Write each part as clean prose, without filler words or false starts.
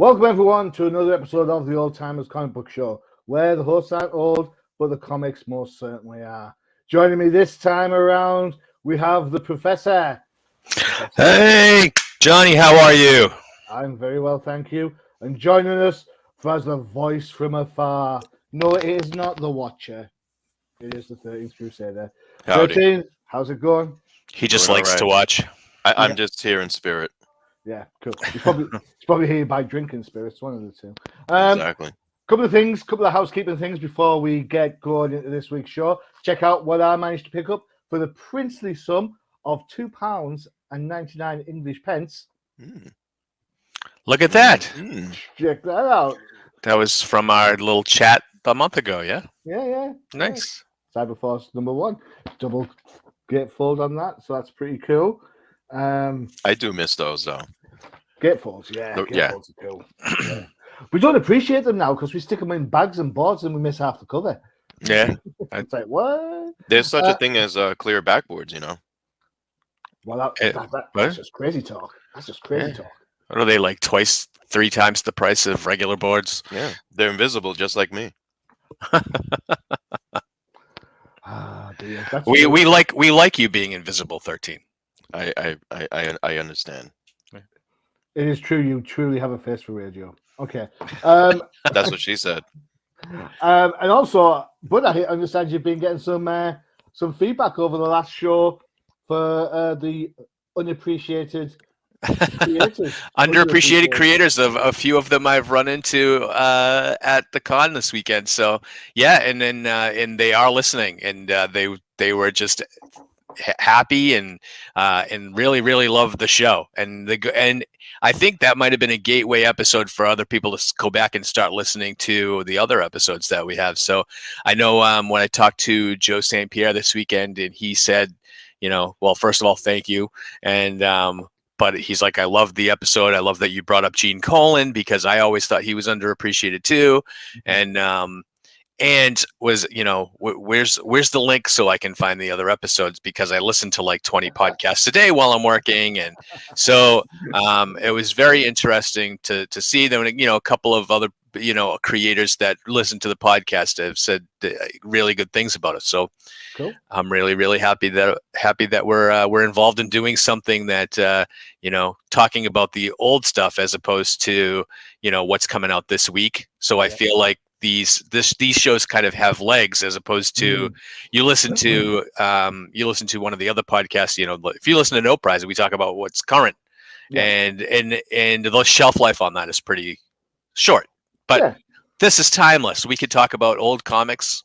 Welcome everyone to another episode of the Old Timers Comic Book Show, where the hosts aren't old, but the comics most certainly are. Joining me this time around, we have the Professor. Hey, Johnny, how are you? I'm very well, thank you. And joining us as the voice from afar. No, it is not the Watcher. It is the 13th Crusader. Howdy. 13, how's it going? He just Doing likes all to right. watch. I'm just here in spirit. Yeah, cool. He's probably here by drinking spirits, one of the two. Exactly. Couple of housekeeping things before we get going into this week's show. Check out what I managed to pick up for the princely sum of £2.99 English pence. Look at that. Check that out. That was from our little chat a month ago, yeah? Yeah. Nice. Cyberforce #1. Double gatefold on that, so that's pretty cool. I do miss those though. Gatefolds, yeah. Yeah. Gatefolds are cool. Yeah. We don't appreciate them now because we stick them in bags and boards and we miss half the cover. Yeah. It's like, what? There's such a thing as clear backboards, you know. Well, that's just crazy talk. That's just crazy talk. What are they, like twice, 3 times the price of regular boards? Yeah, they're invisible, just like me. Dear. We like you being invisible, 13. I understand. It is true. You truly have a face for radio. Okay. That's what she said. And also, but I understand you've been getting some feedback over the last show for the unappreciated creators. Underappreciated creators. Of a few of them I've run into at the con this weekend. So yeah, and they are listening, and they were just happy and really love the show, and I think that might have been a gateway episode for other people to go back and start listening to the other episodes that we have. So I know when I talked to Joe St. Pierre this weekend, and he said, well, first of all, thank you, and but he's like, I love the episode. I love that you brought up Gene Colan because I always thought he was underappreciated too, and was, where's the link so I can find the other episodes, because I listen to like 20 podcasts a day while I'm working. And so it was very interesting to see them. A couple of other, creators that listen to the podcast have said really good things about it. So cool. I'm really happy that we're involved in doing something that, talking about the old stuff as opposed to, what's coming out this week. So I feel like these shows kind of have legs, as opposed to you listen to one of the other podcasts. If you listen to No Prize, we talk about what's current, and the shelf life on that is pretty short. But this is timeless. We could talk about old comics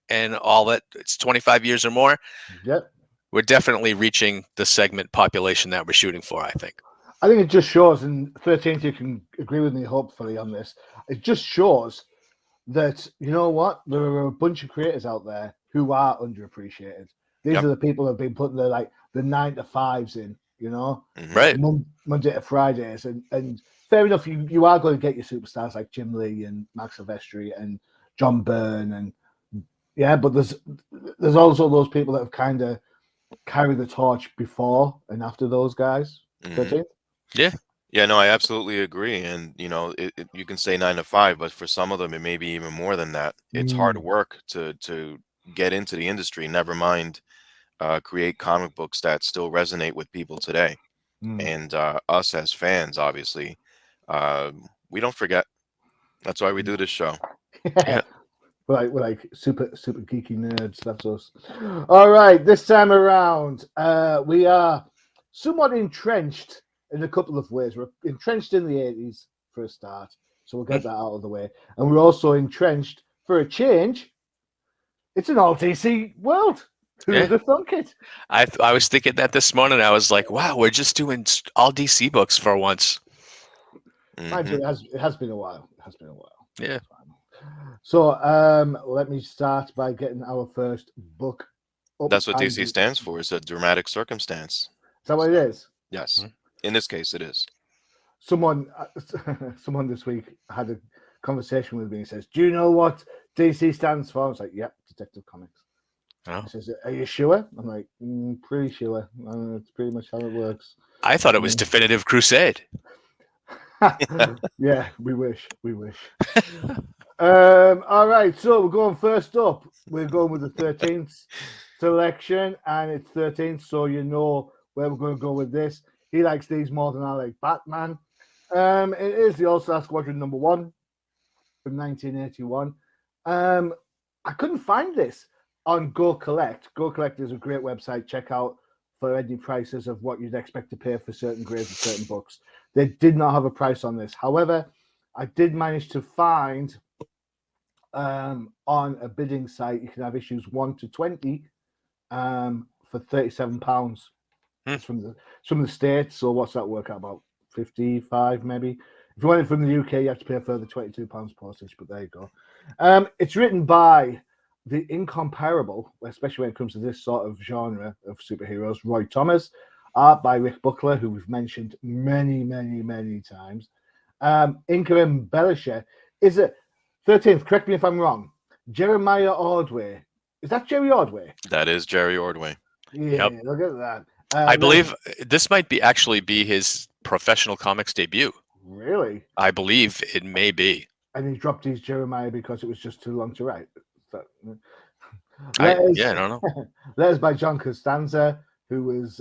and all that. It's 25 years or more. Yep. We're definitely reaching the segment population that we're shooting for, I think. I think it just shows, and 13th, you can agree with me hopefully on this. It just shows that, you know what, there are a bunch of creators out there who are underappreciated. These are the people that have been putting the 9 to 5s in, right, Monday to Fridays, and fair enough, you are going to get your superstars like Jim Lee and Max Silvestri and John Byrne, and but there's also those people that have kind of carried the torch before and after those guys. 13th? Yeah, no, I absolutely agree. And, you can say 9 to 5, but for some of them, it may be even more than that. It's hard work to get into the industry, never mind create comic books that still resonate with people today. And us as fans, obviously, we don't forget. That's why we do this show. Yeah. We're like super geeky nerds. That's us. All right, this time around, we are somewhat entrenched in a couple of ways. We're entrenched in the 80s for a start, so we'll get that out of the way. And we're also entrenched for a change. It's an all DC world. Who would have thunk it? I was thinking that this morning. I was like, wow, we're just doing all DC books for once. It has been a while. Yeah. So let me start by getting our first book up. That's what DC stands for. It's a dramatic circumstance. Is that what it is? Yes. In this case, it is. Someone this week had a conversation with me and says, do you know what DC stands for? I was like, yep, Detective Comics. Oh. He says, are you sure? I'm like, pretty sure. It's pretty much how it works. I thought it was Definitive Crusade. Yeah, we wish. We wish. All right, so we're going first up. We're going with the 13th selection, and it's 13th, so you know where we're going to go with this. He likes these more than I like Batman. It is the All Star Squadron #1 from 1981. Um, I couldn't find this on Go Collect. Go Collect is a great website. Check out for any prices of what you'd expect to pay for certain grades of certain books. They did not have a price on this. However, I did manage to find on a bidding site you can have issues 1 to 20 for £37. Hmm. It's from the States, so what's that work out about? 55 maybe. If you want it from the UK, you have to pay a further £22 postage, but there you go. It's written by the incomparable, especially when it comes to this sort of genre of superheroes, Roy Thomas, art by Rick Buckler, who we've mentioned many, many, many times. Inker embellisher is it 13th, correct me if I'm wrong, Jeremiah Ordway. Is that Jerry Ordway? That is Jerry Ordway. Yeah, Yep. look at that. I Then, believe this might be actually be his professional comics debut. really? I believe it may be. And he dropped his Jeremiah because it was just too long to write. So, I letters, yeah, I don't know. letters by John Costanza, who was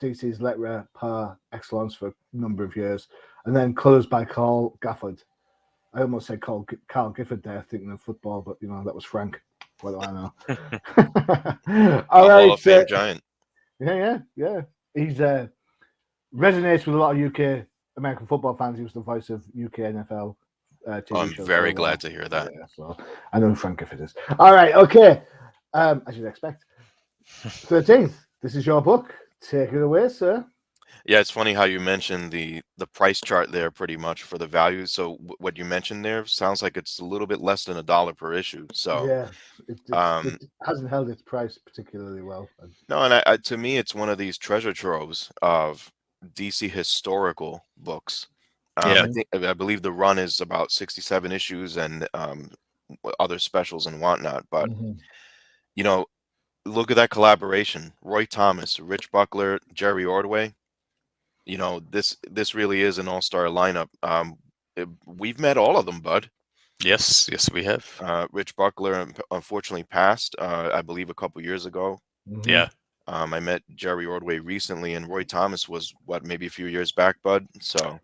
DC's letterer par excellence for a number of years, and then colours by Carl Gafford. I almost said Carl Gifford there, thinking of football, but that was Frank. What do I know? All A Hall of right, Fame giant. yeah. He's resonates with a lot of UK American football fans. He was the voice of UK NFL TV I'm shows for a very while. glad to hear Yeah, that. so I know who Frank Gifford is. All right, okay. As you'd expect. 13th. This is your book. Take it away, sir. Yeah, it's funny how you mentioned the price chart there pretty much for the value. So what you mentioned there sounds like it's a little bit less than $1 per issue. So Yeah, it um hasn't held its price particularly well. no, and to me it's one of these treasure troves of DC historical books. Yeah. I believe the run is about 67 issues and other specials and whatnot. But Mhm. you know, look at that collaboration: Roy Thomas, Rich Buckler, Jerry Ordway. This really is an all-star lineup. We've met all of them, bud. Yes, yes, we have. Rich Buckler unfortunately passed, I believe, a couple years ago. Mhm. Yeah. I met Jerry Ordway recently, and Roy Thomas was what, maybe a few years back, bud. So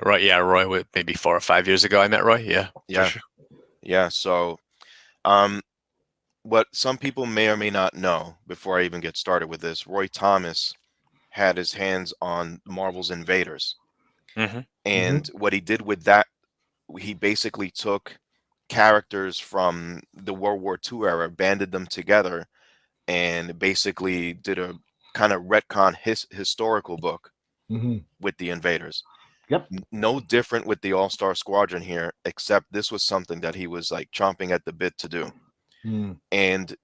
Right. Yeah, Roy. Maybe 4 or 5 years ago, I met Roy. Yeah, for yeah, sure. yeah. So um, what some people may or may not know, before I even get started with this, Roy Thomas had his hands on Marvel's Invaders, Hmm. and Mhm. what he did with that, he basically took characters from the World War II era, banded them together, and basically did a kind of retcon historical book Mhm. with the Invaders. Yep. No different with the All Star Squadron here, except this was something that he was like chomping at the bit to do. Mm. And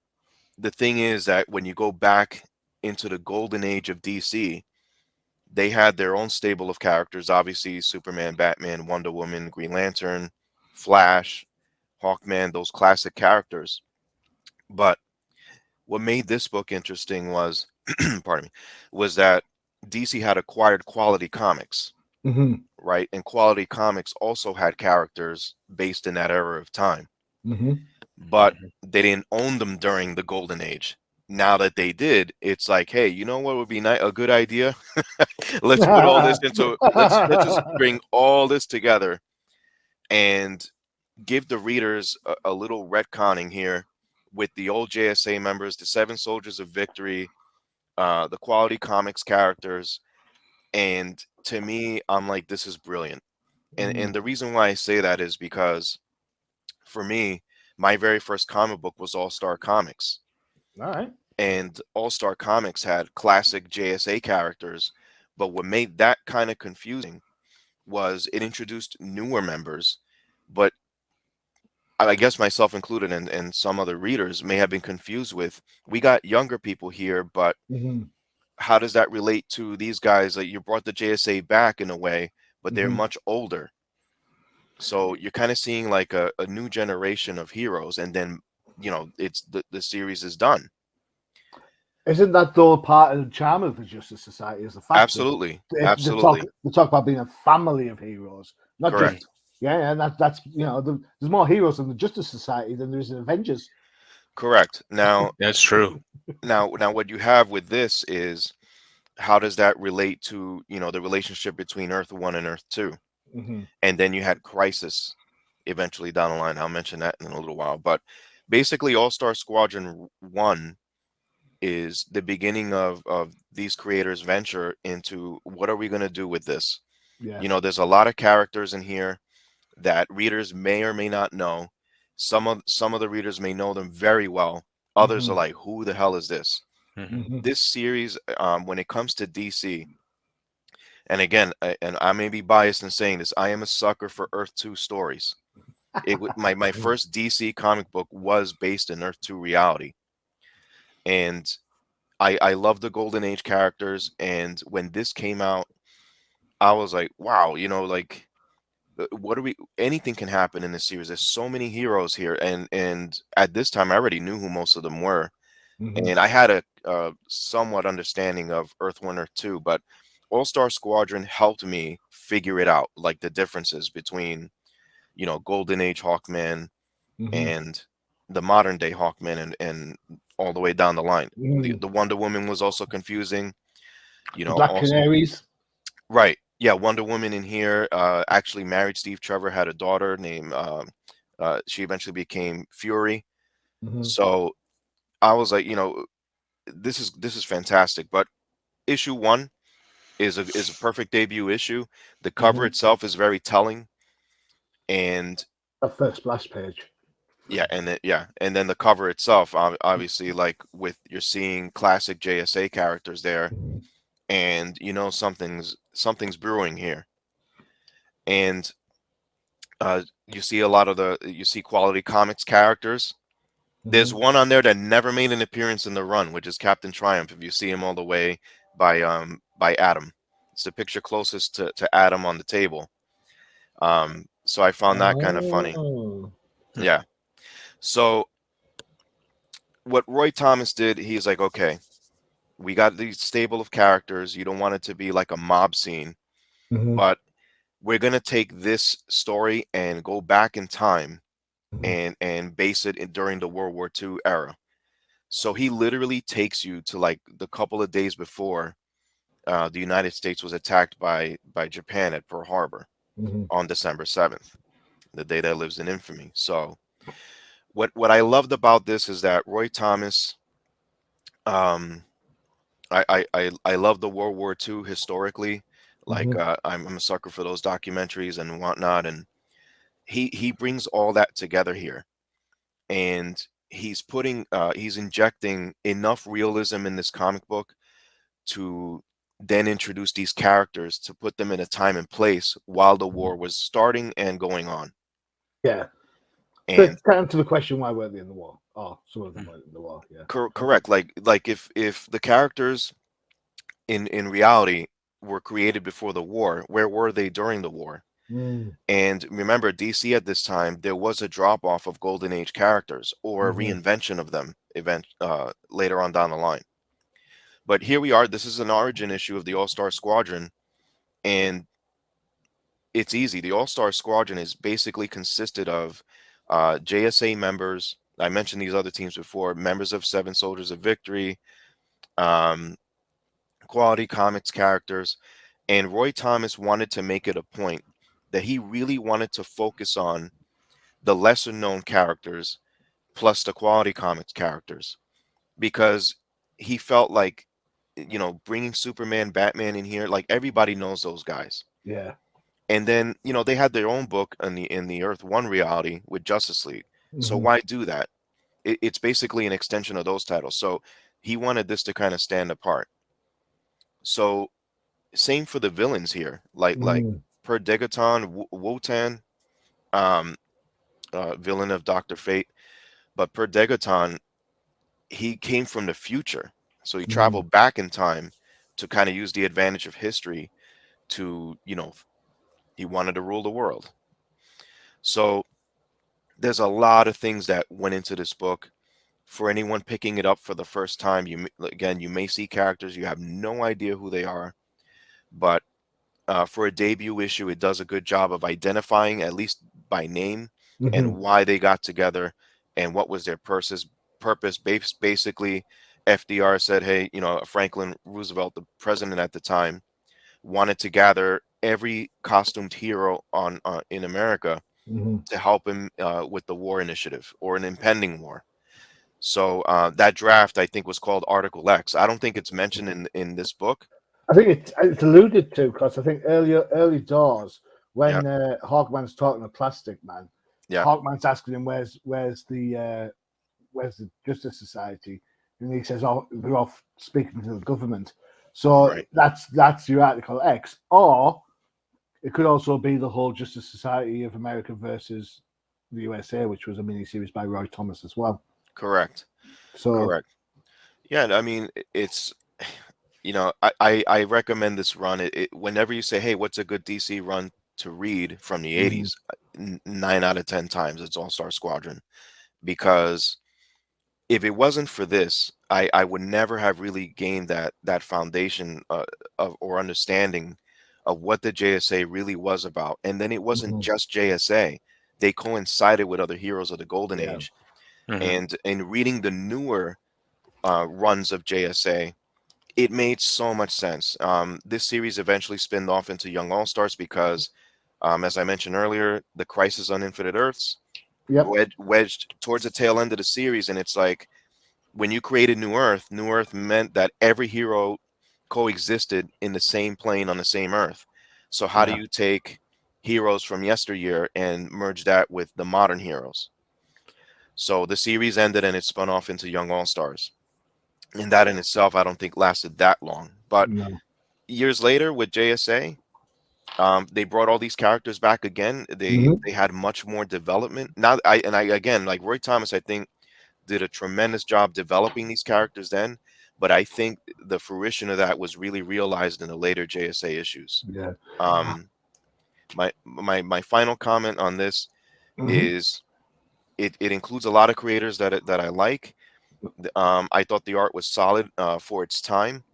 the thing is that when you go back into the golden age of DC, they had their own stable of characters, obviously Superman, Batman, Wonder Woman, Green Lantern, Flash, Hawkman, those classic characters. But what made this book interesting was, pardon me, was that DC had acquired Quality Comics, Mhm. right? And Quality Comics also had characters based in that era of time, Mhm. but they didn't own them during the Golden Age. Now that they did, it's like, hey, you know what would be a good idea? Let's put all this into let's just bring all this together and give the readers a little retconning here with the old JSA members, the Seven Soldiers of Victory, the Quality Comics characters. And to me, I'm like, this is brilliant. And Mm. the reason why I say that is because for me, my very first comic book was All Star Comics. All right. And All Star Comics had classic JSA characters. But what made that kind of confusing was it introduced newer members, but I guess myself included and some other readers may have been confused with, we got younger people here, but Mhm. how does that relate to these guys? Like, you brought the JSA back in a way, but they're Mhm. much older. So you're kind of seeing like a new generation of heroes, and then it's the series is done. Isn't that though part of the charm of the Justice Society? Is the fact that Absolutely, they absolutely talk about being a family of heroes, not just Mm. correct. yeah, and that's there's more heroes in the Justice Society than there is in Avengers. Correct. Now, That's true. now, what you have with this is how does that relate to the relationship between Earth One and Earth Two, Hmm. and then you had Crisis eventually down the line. I'll mention that in a little while, but basically, All Star Squadron One is the beginning of these creators' venture into what are we going to do with this. Yeah. There's a lot of characters in here that readers may or may not know. Some of the readers may know them very well. Others Hmm. are like, who the hell is this? Hmm. Hmm. This series, when it comes to DC, and again, and I may be biased in saying this, I am a sucker for Earth 2 stories. My first DC comic book was based in Earth 2 reality. And I love the Golden Age characters. And when this came out, I was like, wow, like what are we anything can happen in this series. There's so many heroes here. And at this time I already knew who most of them were. Hmm. And I had a somewhat understanding of Earth 1, Earth 2, but All Star Squadron helped me figure it out, like the differences between, Golden Age Hawkman Hmm. and the modern day Hawkman, and all the way down the line. The, Hmm. the Wonder Woman was also confusing, The Black also, Canaries. right. Yeah, Wonder Woman in here actually married Steve Trevor, had a daughter named, she eventually became Fury. Hmm. So I was like, this is fantastic. But issue one is a perfect debut issue. The cover Hmm. itself is very telling, and That first splash page. and then the cover itself, obviously, like with you're seeing classic JSA characters there, and something's brewing here, and you see a lot of you see Quality Comics characters. There's Hmm. one on there that never made an appearance in the run, which is Captain Triumph. If you see him all the way by Adam, it's the picture closest to Adam on the table. So I found that kind of funny. Oh. Yeah. So what Roy Thomas did, he's like, okay, we got these stable of characters. You don't want it to be like a mob scene, Hmm. but we're gonna take this story and go back in time and base it during the World War II era. So he literally takes you to like the couple of days before the United States was attacked by Japan at Pearl Harbor Hmm. on December 7th, the day that lives in infamy. So what I loved about this is that Roy Thomas, um, I love the World War II historically. Like Hmm. I'm a sucker for those documentaries and whatnot, and he brings all that together here, and he's injecting enough realism in this comic book to then introduce these characters to put them in a time and place while the war was starting and going on. Yeah. So And to answer the question, why weren't they in the war? Oh, some of them weren't in the war. Yeah. Okay. correct, like if the characters in reality were created before the war, where were they during the war? Mm. And remember, DC at this time, there was a drop off of Golden Age characters or a Hmm. reinvention of them later on down the line. But here we are. This is an origin issue of the All Star Squadron, and it's easy. The All Star Squadron is basically consisted of JSA members. I mentioned these other teams before, members of Seven Soldiers of Victory, um, Quality Comics characters. And Roy Thomas wanted to make it a point that he really wanted to focus on the lesser known characters plus the Quality Comics characters because he felt like, bringing Superman, Batman in here, like everybody knows those guys. Yeah. And then, they had their own book in the Earth One reality with Justice League. So Hmm. why do that? It's basically an extension of those titles. So he wanted this to kind of stand apart. So same for the villains here, like Hmm. Per Degaton, Wotan, um, villain of Doctor Fate. But Per Degaton, he came from the future, so he Hmm. traveled back in time to kind of use the advantage of history to, he wanted to rule the world. So there's a lot of things that went into this book for anyone picking it up for the first time, you may see characters you have no idea who they are, but for a debut issue, it does a good job of identifying, at least by name, Hmm. and why they got together and what was their purpose. Basically, FDR said, "Hey, Franklin Roosevelt, the president at the time, wanted to gather every costumed hero on in America Hmm. to help him with the war initiative or an impending war." So that draft, I think, was called Article X. I don't think it's mentioned in this book. I think it's alluded to because I think early doors Yeah, when Hawkman's talking to Plastic Man, yeah, Hawkman's asking him where's the Justice Society, and he says, "Oh, they're off speaking to the government." So right. that's your Article X, or it could also be the whole Justice Society of America versus the USA, which was a miniseries by Roy Thomas as well. Correct. So, Correct. Yeah, I mean, it's I recommend this run. Whenever you say, "Hey, what's a good DC run to read from the mm, '80s?" 9 out of 10 times it's All Star Squadron, because if it wasn't for this, I would never have really gained that foundation of or understanding of what the JSA really was about. And then it wasn't mhm, just JSA; they coincided with other heroes of the Golden yeah, Age. Hmm. And in reading the newer runs of JSA, it made so much sense. This series eventually spinned off into Young All Stars because, as I mentioned earlier, the Crisis on Infinite Earths yep, wedged towards the tail end of the series, and it's like when you created New Earth meant that every hero coexisted in the same plane on the same Earth. So how do yeah, you take heroes from yesteryear and merge that with the modern heroes? So the series ended and it spun off into Young All Stars. And that in itself, I don't think lasted that long. But no, years later with JSA, they brought all these characters back again. They hmm, they had much more development. Now, I again, like Roy Thomas, I think did a tremendous job developing these characters then, but I think the fruition of that was really realized in the later JSA issues. yeah, Um, my final comment on this hmm, is it includes a lot of creators that I like. I thought the art was solid for its time,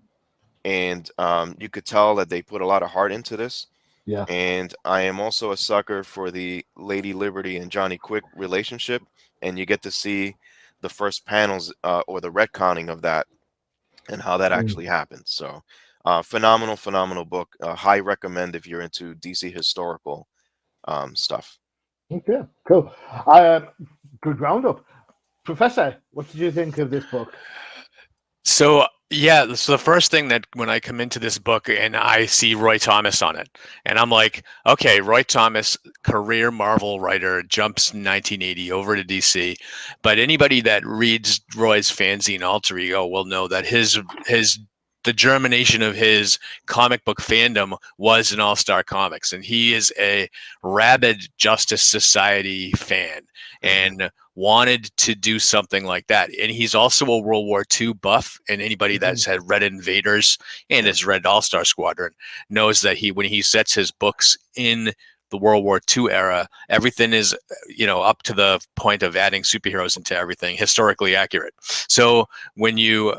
and you could tell that they put a lot of heart into this. yeah, And I am also a sucker for the Lady Liberty and Johnny Quick relationship, and you get to see the first panels or the retconning of that and how that mm, actually happened. So, phenomenal book. High recommend if you're into DC historical stuff. okay, cool. Um, Good roundup, Professor. What did you think of this book? So yeah, so the first thing that when I come into this book and I see Roy Thomas on it, and I'm like, okay, Roy Thomas, career Marvel writer, jumps in 1980 over to DC. But anybody that reads Roy's fanzine alter ego will know that his the germination of his comic book fandom was in All Star Comics, and he is a rabid Justice Society fan. Hmm. And wanted to do something like that. And he's also a World War II buff. And anybody Mhm, that's had read Invaders and Yeah. has read All Star Squadron knows that when he sets his books in the World War II era, everything is, up to the point of adding superheroes into everything, historically accurate. So when you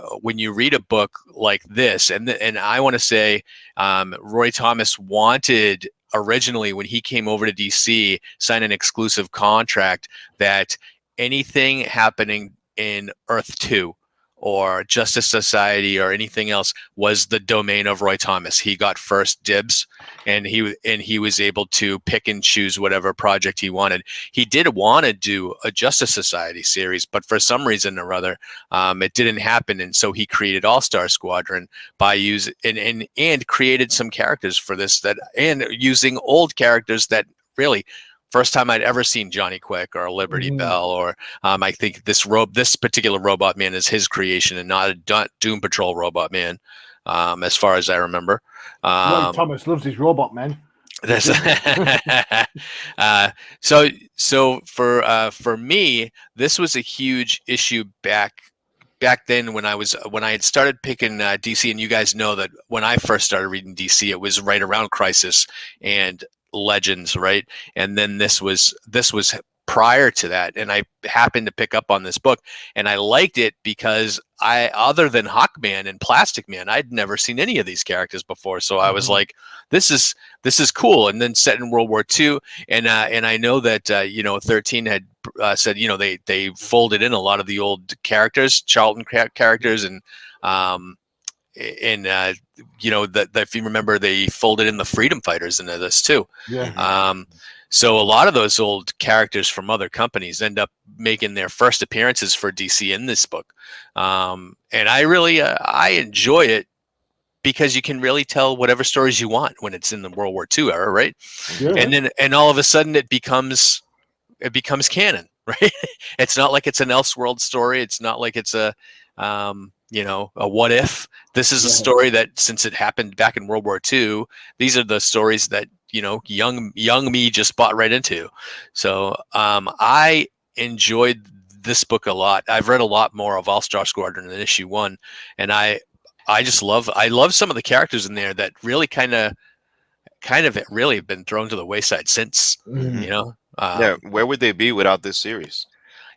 read a book like this, and I want to say, Roy Thomas wanted originally when he came over to DC, sign an exclusive contract that anything happening in Earth 2 or Justice Society or anything else was the domain of Roy Thomas. He got first dibs, and he was able to pick and choose whatever project he wanted. He did want to do a Justice Society series, but for some reason or other, it didn't happen, and so he created All Star Squadron by using and created some characters for this that and using old characters that really first time I'd ever seen Johnny Quick or Liberty mhm. Bell, or I think this particular Robot Man is his creation and not a Doom Patrol Robot Man, as far as I remember. Roy Um, Thomas loves his robot men. You this, see? uh, so for me, this was a huge issue back then when I had started picking DC, and you guys know that when I first started reading DC, it was right around Crisis and Legends, right? And then this was prior to that, and I happened to pick up on this book, and I liked it because other than Hawkman and Plastic Man, I'd never seen any of these characters before. So I was like, this is cool. And then set in World War II, and I know that 13 had said they folded in a lot of the old characters, Charlton characters, and that if you remember, they folded in the freedom fighters into this too. Yeah. So a lot of those old characters from other companies end up making their first appearances for DC in this book, and I really I enjoy it because you can really tell whatever stories you want when it's in the World War II era, right? Yeah. And all of a sudden it becomes canon, right? It's not like it's an Elseworld story. It's not like it's a what if. This is a story that, since it happened back in World War II, these are the stories that young me just bought right into. So I enjoyed this book a lot. I've read a lot more of All Star Squadron than issue 1, and I love some of the characters in there that really kind of really have been thrown to the wayside since. Yeah, where would they be without this series?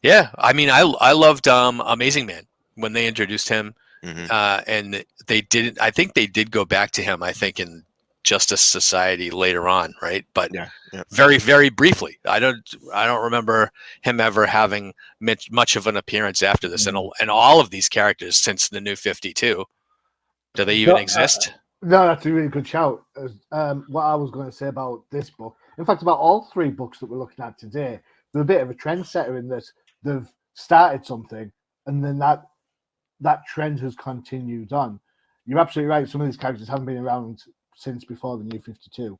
Yeah, I mean, I loved Amazing Man when they introduced him, and they didn't. I think they did go back to him, I think, in Justice Society later on, right? But very, very briefly. I don't remember him ever having much of an appearance after this. And all of these characters since the New 52, do they even exist? No, that's a really good shout. What I was going to say about this book, in fact, about all 3 books that we're looking at today, they're a bit of a trendsetter in that they've started something, and then that trend has continued on. You're absolutely right. Some of these characters haven't been around since before the New 52.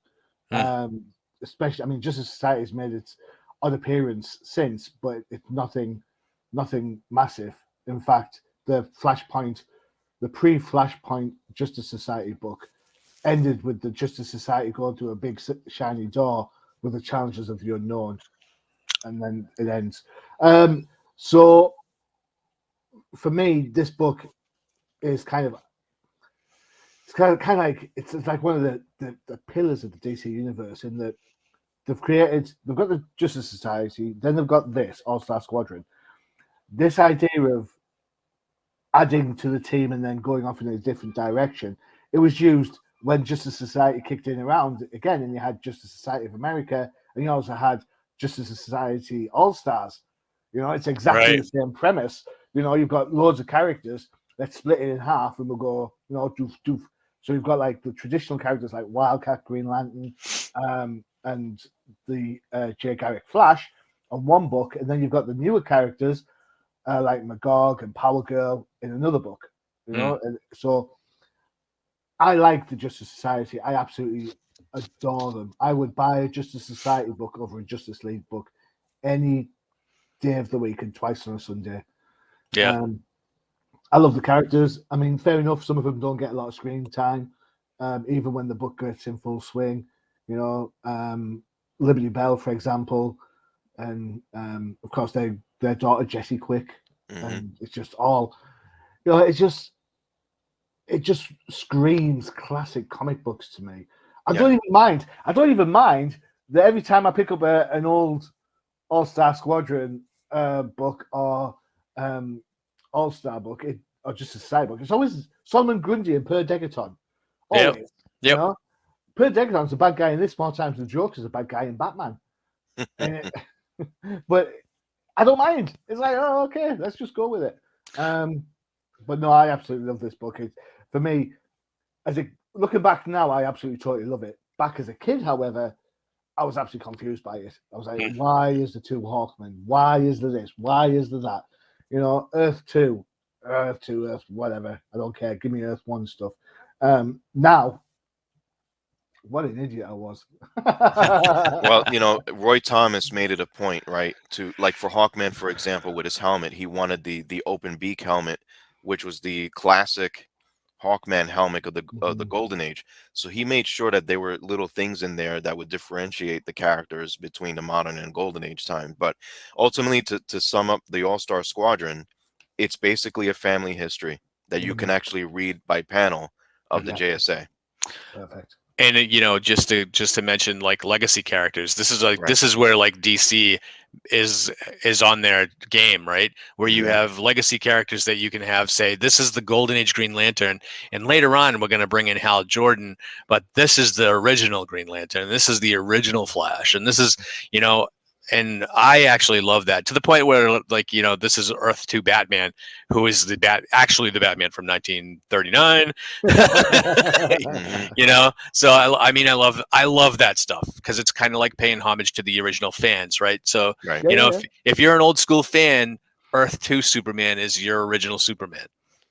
Especially, I mean, Justice Society has made its odd appearance since, but it's nothing massive. In fact, the pre-Flashpoint Justice Society book ended with the Justice Society going through a big shiny door with the challenges of the unknown, and then it ends. So for me, this book is kind of like it's like one of the pillars of the DC universe, in that they've got the Justice Society, then they've got this All-Star Squadron. This idea of adding to the team and then going off in a different direction, it was used when Justice Society kicked in around again, and you had Justice Society of America, and you also had Justice Society All-Stars. It's exactly the same premise. You've got loads of characters. Let's split it in half, and we'll go, doof, doof. So you've got like the traditional characters like Wildcat, Green Lantern, and the Jay Garrick Flash on one book, and then you've got the newer characters like Magog and Power Girl in another book. And so I like the Justice Society. I absolutely adore them. I would buy a Justice Society book over a Justice League book any day of the week and twice on a Sunday. Yeah. I love the characters. I mean, fair enough, some of them don't get a lot of screen time, even when the book gets in full swing. Liberty Bell, for example, and of course their daughter Jessie Quick, and it's just all, it just screams classic comic books to me. I don't even mind that every time I pick up an old All-Star Squadron book or All-Star book, or just a side book, it's always Solomon Grundy and Per Degaton. Always. Yep. Per Degaton's a bad guy in this more times than Joker's a bad guy in Batman. But I don't mind. It's like, oh, okay, let's just go with it. But no, I absolutely love this book. For me, looking back now, I absolutely totally love it. Back as a kid, however, I was absolutely confused by it. I was like, why is the 2 Hawkmen? Why is there this? Why is there that? Earth 2, Earth, whatever. I don't care. Give me Earth 1 stuff. Now, what an idiot I was. Well, Roy Thomas made it a point, right? To, like, for Hawkman, for example, with his helmet, he wanted the open beak helmet, which was the classic Hawkman helmet of the Golden Age. So he made sure that there were little things in there that would differentiate the characters between the modern and Golden Age time. But ultimately, to sum up the All-Star Squadron, it's basically a family history that you can actually read by panel of the JSA. Perfect. And just to mention, like, legacy characters, this is where, like, DC is on their game, right? Where you Mhm. have legacy characters that you can have say, this is the Golden Age Green Lantern, and later on we're going to bring in Hal Jordan, but this is the original Green Lantern, this is the original Flash, and this is, you know, and I actually love that, to the point where, like, you know, this is Earth 2 Batman, who is actually the Batman from 1939. Mhm. You know, so I mean, I love that stuff, because it's kind of like paying homage to the original fans, right? So, Right. Yeah, you know, yeah, if you're an old school fan, Earth 2 Superman is your original Superman,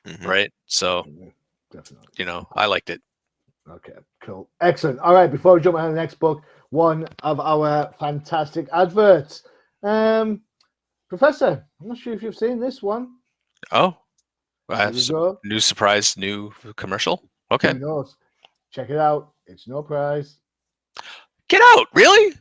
Mhm. right? So, yeah. Definitely. you know, I liked it. Okay, cool. Excellent. All right, before we jump on to the next book, one of our fantastic adverts. Professor, I'm not sure if you've seen this one. Oh, I Here have we some go. new surprise, new commercial. Okay, Who knows? Check it out. It's no prize. get out! Really?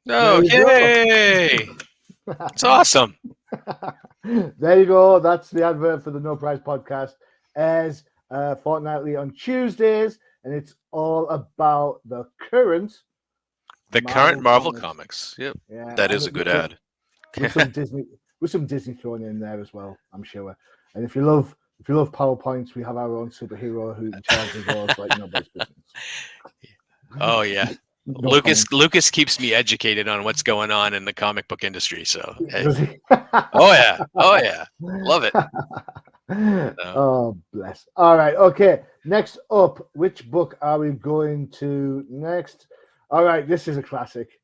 There No, you go. yay! It's awesome. There you go. That's the advert for the No Prize podcast. Airs fortnightly on Tuesdays, and it's all about the current The current Marvel Marvel comics. comics. Yep. Yeah, That is and a good ad. with some Disney thrown in there as well, I'm sure. And if you love PowerPoints, we have our own superhero who charges us like nobody's business. Oh yeah. No Lucas comment. Lucas keeps me educated on what's going on in the comic book industry. So hey. Does he? Oh yeah. Oh yeah. Love it. So, Oh, bless. All right. Okay. Next up, which book are we going to next? All right. This is a classic.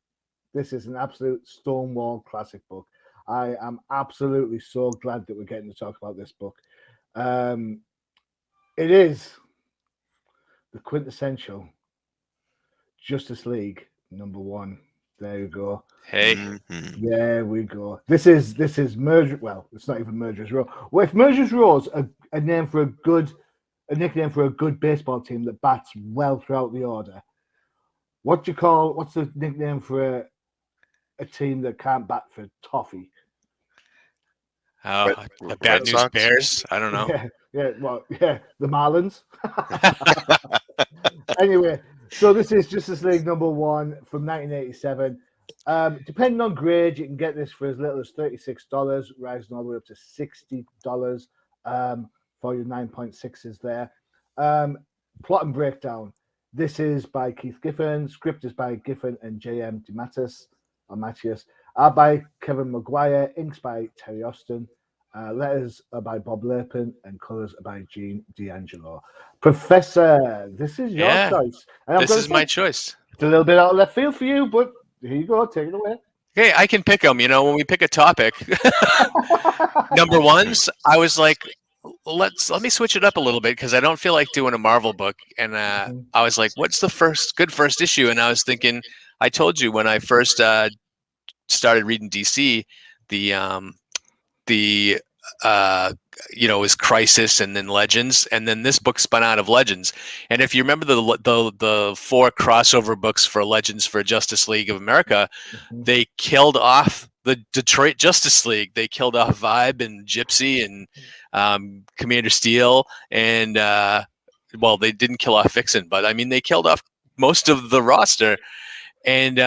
This is an absolute stonewall classic book. I am absolutely so glad that we're getting to talk about this book. It is the quintessential Justice League #1. There you go. hey. Mhm. There we go. This is Murder. Well, it's not even Murderer's Row. Well, if Murderer's Row is a name for a nickname for a good baseball team that bats well throughout the order, what's the nickname for a team that can't bat for toffee? Red, The Bad Red News Sox. Bears. I don't know. The Marlins. Anyway, so this is Justice League #1 from 1987. Depending on grade, you can get this for as little as $36, rising all the way up to $60 for your 9.6s there. Plot and breakdown. This is by Keith Giffen. Script is by Giffen and J.M. Matthias. Art by Kevin Maguire. Inks by Terry Austin. Letters are by Bob Lerpin, and colors are by Gene D'Angelo. Professor, this is your Yeah. choice. And I'm This going is to say my choice. it's a little bit out of left field for you, but here you go. Take it away. Hey, I can pick them. You know, when we pick a topic, number ones, I was like, let me switch it up a little bit, because I don't feel like doing a Marvel book. And I was like, what's the first issue? And I was thinking, I told you when I first started reading DC, the the you know, is Crisis, and then Legends, and then this book spun out of Legends. And if you remember the 4 crossover books for Legends for Justice League of America, they killed off the Detroit Justice League. They killed off Vibe and Gypsy and Commander Steel, and well, they didn't kill off Vixen, but I mean, they killed off most of the roster. And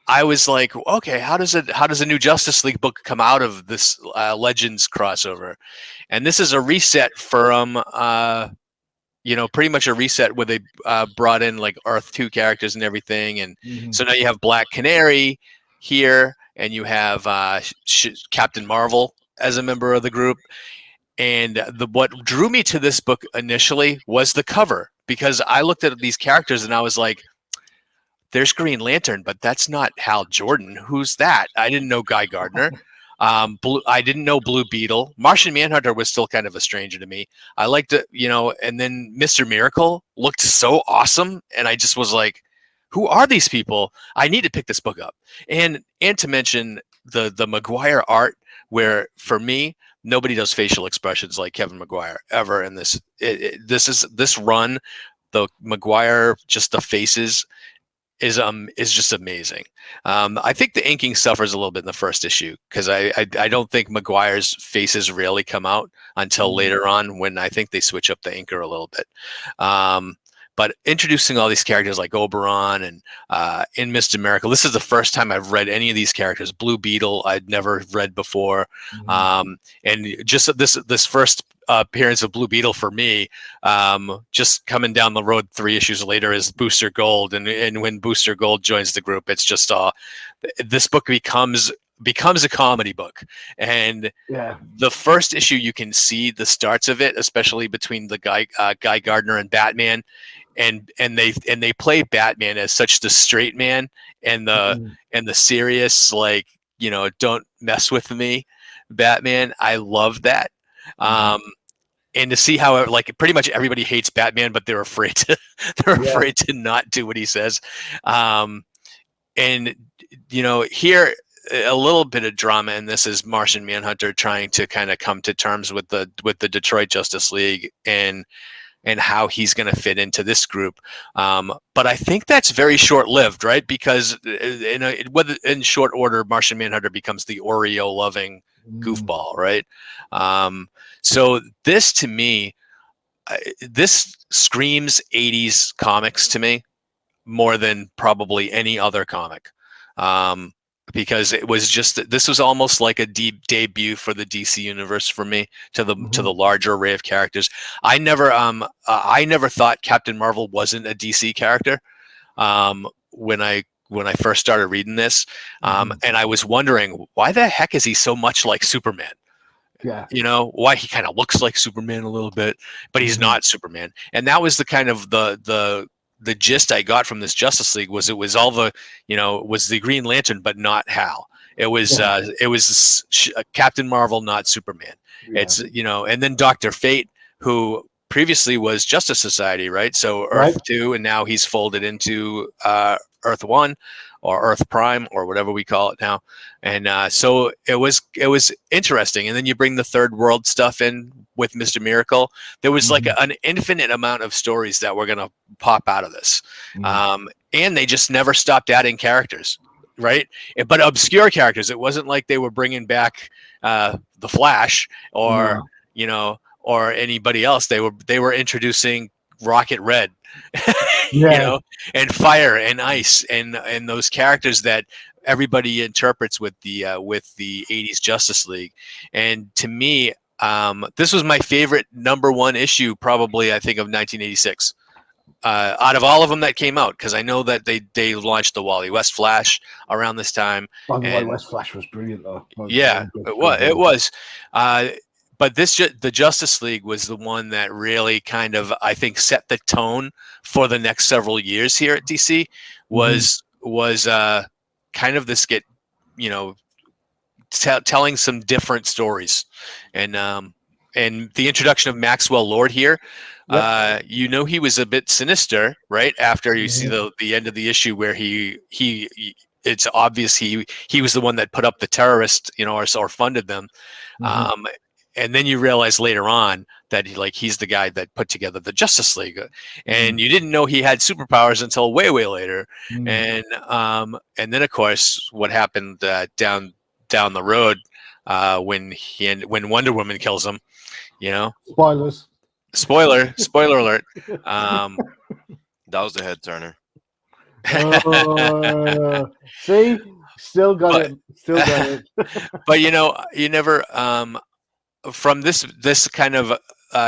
I was like, okay, how does a new Justice League book come out of this Legends crossover? And this is a reset from you know, pretty much a reset where they brought in like Earth 2 characters and everything. And so now you have Black Canary here, and you have Captain Marvel as a member of the group. And what drew me to this book initially was the cover, because I looked at these characters and I was like, there's Green Lantern, but that's not Hal Jordan. Who's that? I didn't know Guy Gardner. I didn't know Blue Beetle. Martian Manhunter was still kind of a stranger to me. I liked it, you know, and then Mr. Miracle looked so awesome, and I just was like, who are these people? I need to pick this book up. And to mention the Maguire art, where for me, nobody does facial expressions like Kevin Maguire ever in this. This run, the Maguire, just the faces is just amazing. I think the inking suffers a little bit in the first issue because I don't think Maguire's faces really come out until later on, when I think they switch up the inker a little bit. But introducing all these characters like Oberon and in Mr. Miracle, this is the first time I've read any of these characters. Blue Beetle, I'd never read before, and just this first appearance of Blue Beetle for me, just coming down the road 3 issues later, is Booster Gold, and when Booster Gold joins the group, it's just this book becomes a comedy book. And the first issue, you can see the starts of it, especially between the Guy Gardner and Batman, and they play Batman as such the straight man and the serious, like, don't mess with me Batman. I love that. And to see how, like, pretty much everybody hates Batman, but they're afraid to not do what he says. And here, a little bit of drama in this is Martian Manhunter trying to kind of come to terms with the Detroit Justice League and how he's going to fit into this group. But I think that's very short-lived, right? Because in short order, Martian Manhunter becomes the Oreo-loving goofball, right? So this, to me, this screams 80s comics to me more than probably any other comic. Because this was almost like a deep debut for the DC universe for me, to the larger array of characters. I never thought Captain Marvel wasn't a DC character when I first started reading this, and I was wondering, why the heck is he so much like Superman? Yeah, why he kind of looks like Superman a little bit, but he's not Superman. And that was the kind of the gist I got from this Justice League, was it was all the, was the Green Lantern, but not Hal. It was Captain Marvel, not Superman. It's, and then Dr. Fate, who previously was Justice Society, right? So Earth 2, and now he's folded into Earth 1 or Earth Prime or whatever we call it now. And so it was interesting. And then you bring the third world stuff in with Mr. Miracle. There was like an infinite amount of stories that were going to pop out of this. And they just never stopped adding characters, right? But obscure characters. It wasn't like they were bringing back the Flash or, or anybody else. They were introducing Rocket Red, and Fire and Ice, and those characters that everybody interprets with the 80s Justice League. And to me, this was my favorite #1 issue, probably, I think, of 1986. Out of all of them that came out, because I know that they launched the Wally West Flash around this time. The Wally West Flash was brilliant, though. It was. But the Justice League was the one that really kind of, I think, set the tone for the next several years here at DC. Was kind of this telling some different stories, and the introduction of Maxwell Lord here. He was a bit sinister, right? After you see the end of the issue, where he it's obvious he was the one that put up the terrorists, or funded them. And then you realize later on that he's the guy that put together the Justice League, and you didn't know he had superpowers until way later. And then, of course, what happened down the road when Wonder Woman kills him, Spoiler alert. That was the head turner. See, still got it. But you never from this kind of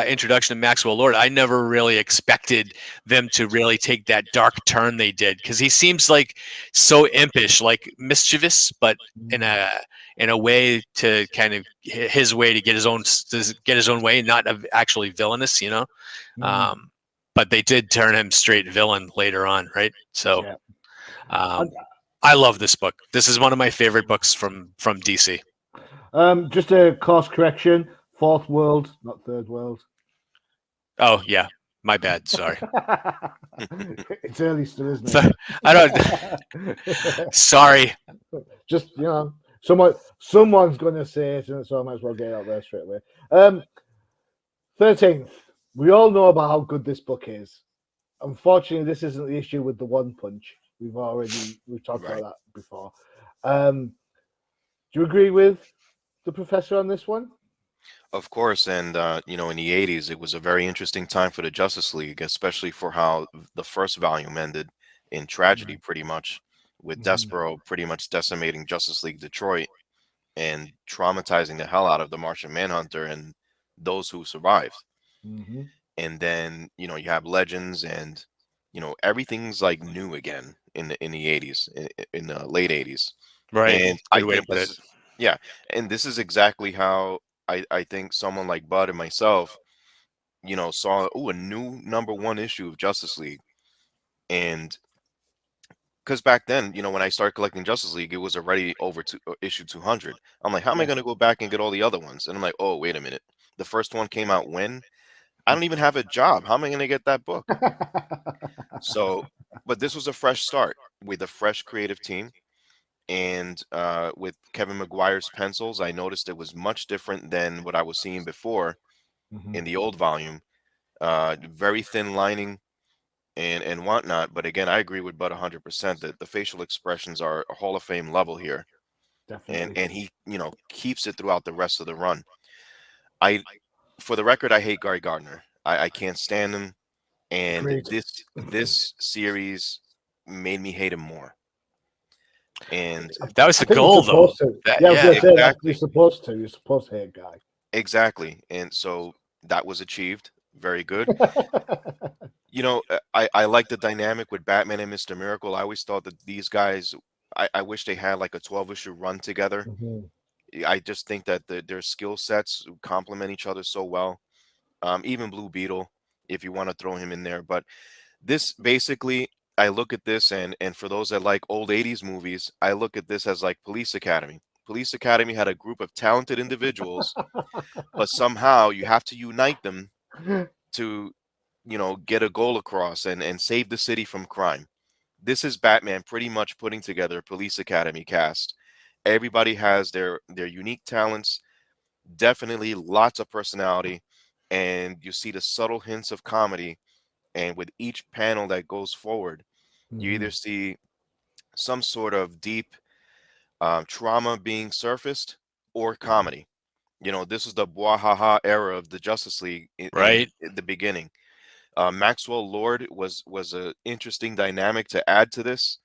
introduction to Maxwell Lord, I never really expected them to really take that dark turn they did, because he seems like so impish, like mischievous, but in a way to kind of his way to get his own way, not actually villainous, but they did turn him straight villain later on, right? So I love this book. This is one of my favorite books from DC. Just a course correction: Fourth World, not Third World. Oh yeah, My bad. Sorry. It's early still, isn't So, I don't. it? Sorry. Just someone's going to say it, and so I might as well get it out there straight away. 13th. We all know about how good this book is. Unfortunately, this isn't the issue with the one punch. We've talked about Right. that before. Do you agree with the professor on this one? Of course, and in the '80s, it was a very interesting time for the Justice League, especially for how the first volume ended in tragedy, pretty much, with Mm-hmm. Despero pretty much decimating Justice League Detroit and traumatizing the hell out of the Martian Manhunter and those who survived. Mm-hmm. And then you have Legends, and everything's like new again in the '80s, in the late '80s, Right. and I Good way to think put this it. is yeah, and this is exactly how I think someone like Bud and myself, saw a new number one issue of Justice League, and because back then, when I started collecting Justice League, it was already over to issue 200. I'm like, how am I Yeah. going to go back and get all the other ones? And I'm like, oh, wait a minute, the first one came out when I don't even have a job. How am I going to get that book? So, but this was a fresh start with a fresh creative team. And with Kevin McGuire's pencils, I noticed it was much different than what I was seeing before Mhm, in the old volume. Very thin lining and whatnot. But again, I agree with Bud 100% that the facial expressions are a Hall of Fame level here, and definitely. and he keeps it throughout the rest of the run. I, for the record, I hate Gary Gardner. I can't stand him, and Agreed. this series made me hate him more. And That was I the think you're goal, though. supposed to. That Yeah, I was yeah. going to say that you're exactly, supposed to. You're supposed to hate guy. exactly, and so that was achieved. Very good. I like the dynamic with Batman and Mr. Miracle. I always thought that these guys, I wish they had like a 12-issue run together. Mhm, I just think that their skill sets complement each other so well. Even Blue Beetle, if you want to throw him in there. But this basically, I look at this, and for those that like old '80s movies, I look at this as like Police Academy. Police Academy had a group of talented individuals, but somehow you have to unite them to, get a goal across and save the city from crime. This is Batman pretty much putting together a Police Academy cast. Everybody has their unique talents, definitely lots of personality, and you see the subtle hints of comedy. And with each panel that goes forward, you either mhm, see some sort of deep trauma being surfaced or comedy. This is the Bwahaha era of the Justice League Right. in the beginning. Maxwell Lord was a interesting dynamic to add to this,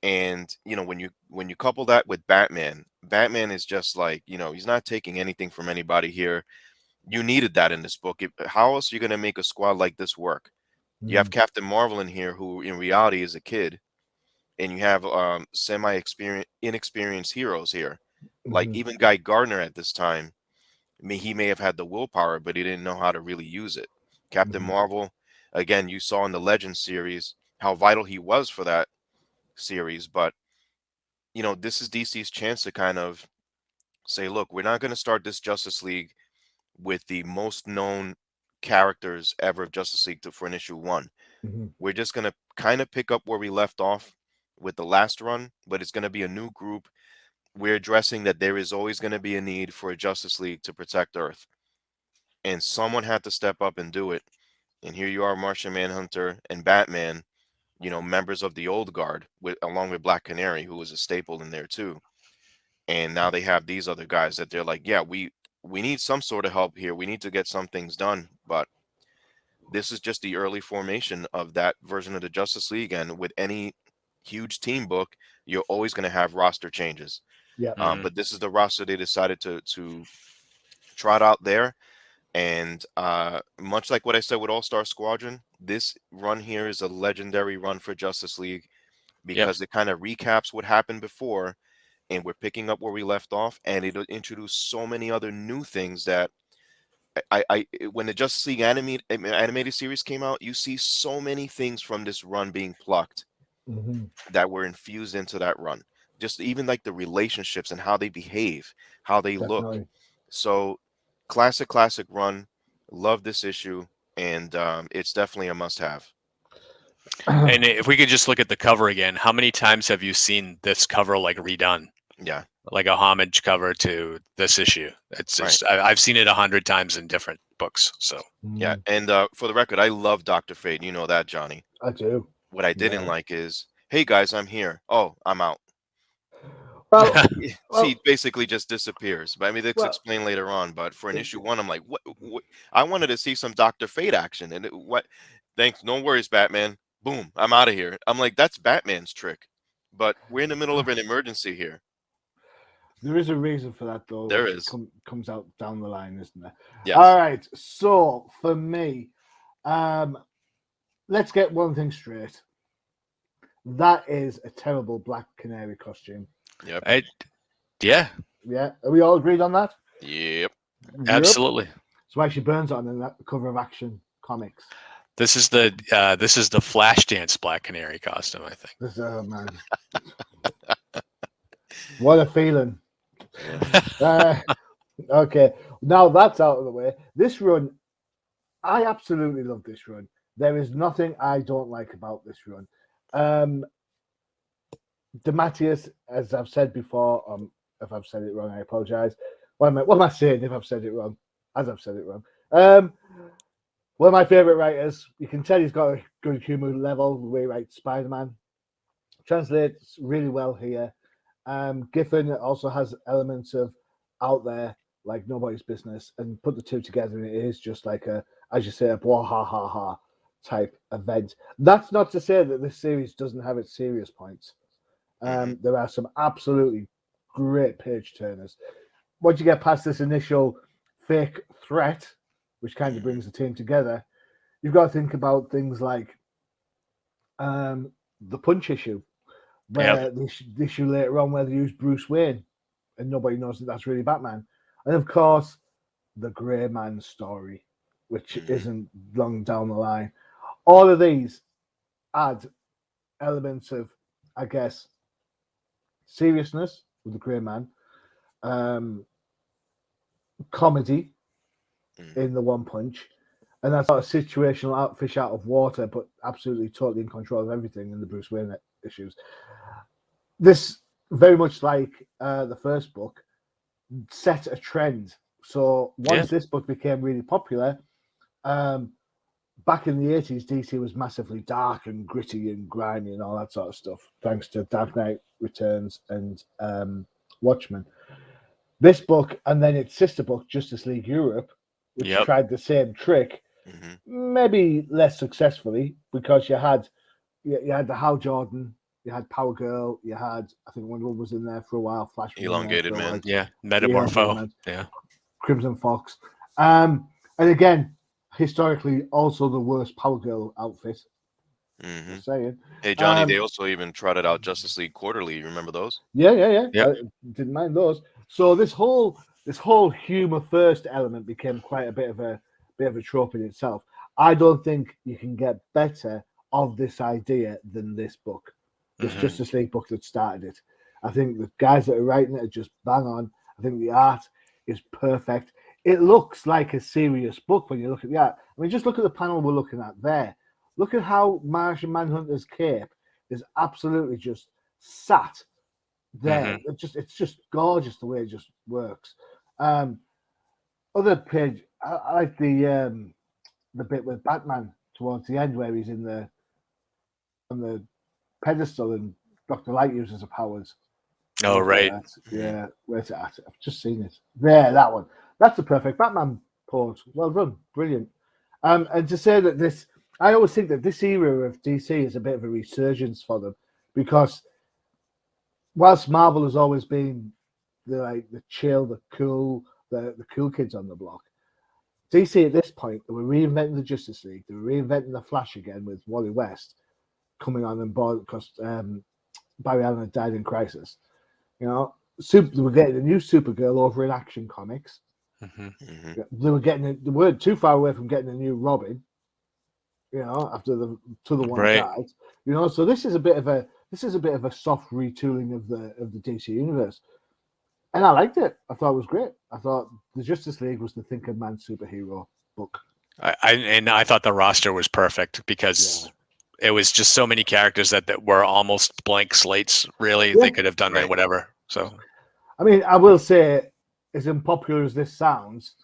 and when you couple that with Batman, Batman is just like, he's not taking anything from anybody here. You needed that in this book. How else are you going to make a squad like this work? You have mhm, Captain Marvel in here, who in reality is a kid, and you have inexperienced heroes here, like mhm, even Guy Gardner at this time. He may have had the willpower, but he didn't know how to really use it. Captain mhm, Marvel, again, you saw in the Legends series how vital he was for that series. But this is DC's chance to kind of say, look, we're not going to start this Justice League with the most known characters ever of Justice League for an issue one. mhm, We're just going to kind of pick up where we left off with the last run, but it's going to be a new group. We're addressing that there is always going to be a need for a Justice League to protect Earth, and someone had to step up and do it. And here you are, Martian Manhunter and Batman, members of the old guard, along with Black Canary, who was a staple in there too. And now they have these other guys that they're like, yeah, we need some sort of help here. We need to get some things done. But this is just the early formation of that version of the Justice League. And with any huge team book, you're always going to have roster changes. yeah. Hmm. But this is the roster they decided to trot out there. And much like what I said with All Star Squadron, this run here is a legendary run for Justice League Yep. because it kind of recaps what happened before, and we're picking up where we left off, and it'll introduce so many other new things that when the Justice League animated series came out, you see so many things from this run being plucked Mhm, that were infused into that run. Just even like the relationships and how they behave, how they look. definitely. So classic run. Love this issue. and it's definitely a must-have. And if we could just look at the cover again, how many times have you seen this cover like redone? Yeah, Like a homage cover to this issue. It's right. just I've seen it 100 times in different books. So Yeah, Mm, and for the record, I love Dr. Fate. You know that, Johnny. I do. What I didn't Yeah. like is, hey guys, I'm here. Oh, I'm out. Well, See, well, basically just disappears. But I mean, that's well. explained later on. But for an It, issue one, I'm like, what? I wanted to see some Doctor Fate action, and what? Thanks, no worries, Batman. Boom, I'm out of here. I'm like, that's Batman's trick. But we're in the middle of an emergency here. there is a reason for that, though, There which is, comes out down the line, isn't there? All yes. right. So for me, let's get one thing straight. That is a terrible Black Canary costume. Yep, I, yeah, Yeah, are we all agreed on that? yep. Yep. absolutely. That's why she burns on in that cover of Action Comics. This is the Flashdance Black Canary costume, I think. This, oh man, what a feeling. Yeah. Okay, now that's out of the way. This run, I absolutely love this run. There is nothing I don't like about this run. DeMatteis, as I've said before, if I've said it wrong, I apologize. What am I saying if I've said it wrong? As I've said it wrong. One of my favorite writers. You can tell he's got a good humor level the way he writes Spider-Man. Translates really well here. Giffen also has elements of out there like nobody's business, and put the two together, and it is just like a, as you say, a blah ha ha ha type event. That's not to say that this series doesn't have its serious points. Hmm. There are some absolutely great page turners. Once you get past this initial fake threat, which kind of Hmm. brings the team together, you've got to think about things like the punch issue, Yep. where this issue later on where they use Bruce Wayne, and nobody knows that that's really Batman, and of course the Grey Man story, which Hmm. isn't long down the line. All of these add elements of, I guess, seriousness with the Grey Man, um, comedy Hmm. in the One Punch, and that sort of situational fish out of water, but absolutely totally in control of everything in the Bruce Wayne issues. This, very much like the first book, set a trend. So Yeah. once this book became really popular, um, back in the 80s, DC was massively dark and gritty and grimy and all that sort of stuff, thanks to Dark Knight Returns and Watchmen. This book and then its sister book, Justice League Europe, which Yep. tried the same trick, Hmm. maybe less successfully, because you had the Hal Jordan, you had Power Girl, you had, I think Wonder Woman was in there for a while, Flash was in there Elongated for a while, man. Yeah. Elongated Metamorpho. Man, Yeah. Crimson Fox. And again, historically, also the worst Power Girl outfit. Hmm. Just saying. Hey Johnny, they Um, also even trotted out Justice League Quarterly. You remember those? yeah. Yep. I didn't mind those. So this whole humor first element became quite a bit of a trope in itself. I don't think you can get better of this idea than this book, this Hmm. Justice League book that started it. I think the guys that are writing it are just bang on. I think the art is perfect. It looks like a serious book when you look at the art. I mean, just look at the panel we're looking at there. Look at how Martian Manhunter's cape is absolutely just sat there. Hmm. It's just gorgeous the way it just works. Um, other page, I like the bit with Batman towards the end where he's in the on the pedestal and Doctor Light uses her powers. Oh, Where's that right. at? Hmm. Yeah, where's it at? I've just seen it. There, that one. That's the perfect Batman pose. Well done, brilliant. And to say that this, I always think that this era of DC is a bit of a resurgence for them because whilst Marvel has always been the chill, the cool kids on the block, DC at this point they were reinventing the Justice League, they were reinventing the Flash again with Wally West coming on and board because Barry Allen had died in Crisis. You know, they were getting a new Supergirl over in Action Comics. Hmm. Hmm. They weren't too far away from getting a new Robin. You know, after the one Right. died. You know, so this is a bit of a soft retooling of the DC universe. And I liked it. I thought it was great. I thought the Justice League was the thinking man superhero book. I thought the roster was perfect because it was just so many characters that were almost blank slates. Really, Yeah. they could have done that whatever. So I mean, I will say, as unpopular as this sounds,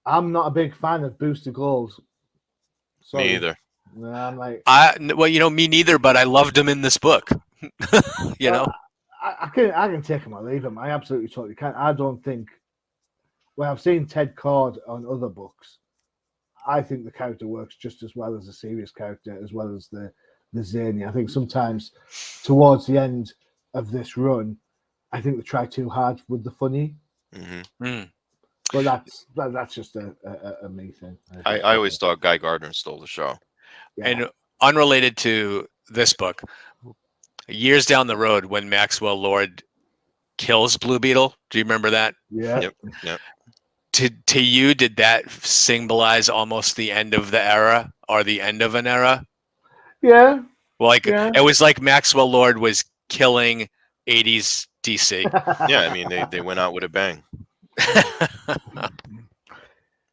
I'm not a big fan of booster goals. Sorry. Me either. No, I'm like, well, me neither. But I loved him in this book. you know. I can take him or leave him. I absolutely totally can. I don't think. Well, I've seen Ted Cord on other books. I think the character works just as well as a serious character, as well as the zany. I think sometimes towards the end of this run, I think they try too hard with the funny. Mm-hmm. But that's just a me thing. I always thought Guy Gardner stole the show. Yeah. And unrelated to this book, years down the road when Maxwell Lord kills Blue Beetle, do you remember that? Yeah. Yep. To you, did that symbolize almost the end of the era or the end of an era? Yeah. Like Yeah. it was like Maxwell Lord was killing 80s DC. Yeah, I mean they went out with a bang.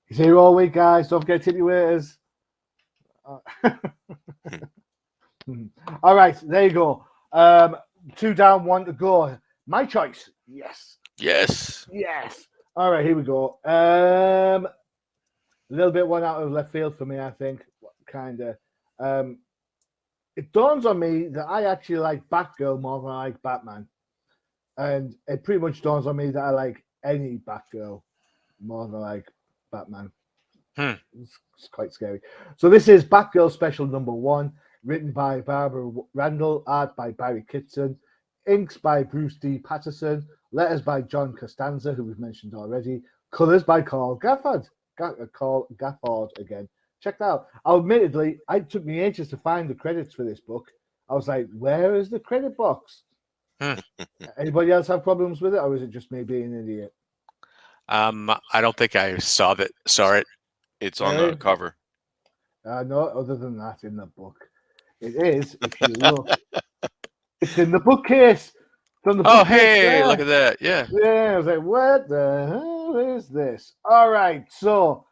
He's here all week, guys. Don't forget titty-waiters. All right, there you go. 2 down, 1 to go. My choice. Yes. Yes. All right, here we go. A little bit one out of left field for me, I think. Kind of. It dawns on me that I actually like Batgirl more than I like Batman. And it pretty much dawns on me that I like any Batgirl more than I like Batman. It's quite scary. So this is Batgirl Special Number 1, written by Barbara Randall, art by Barry Kitson, inks by Bruce D. Patterson, letters by John Costanza, who we've mentioned already, colors by Carl Gafford. Carl Gafford again. Check that out. Admittedly, it took me ages to find the credits for this book. I was like, where is the credit box? Anybody else have problems with it, or is it just me being an idiot? I don't think I saw it. It's on the cover. No, other than that, in the book. It is, if you look. It's in the bookcase. It's on the bookcase hey, there. look at that. Yeah. Yeah, I was like, what the hell is this? All right, so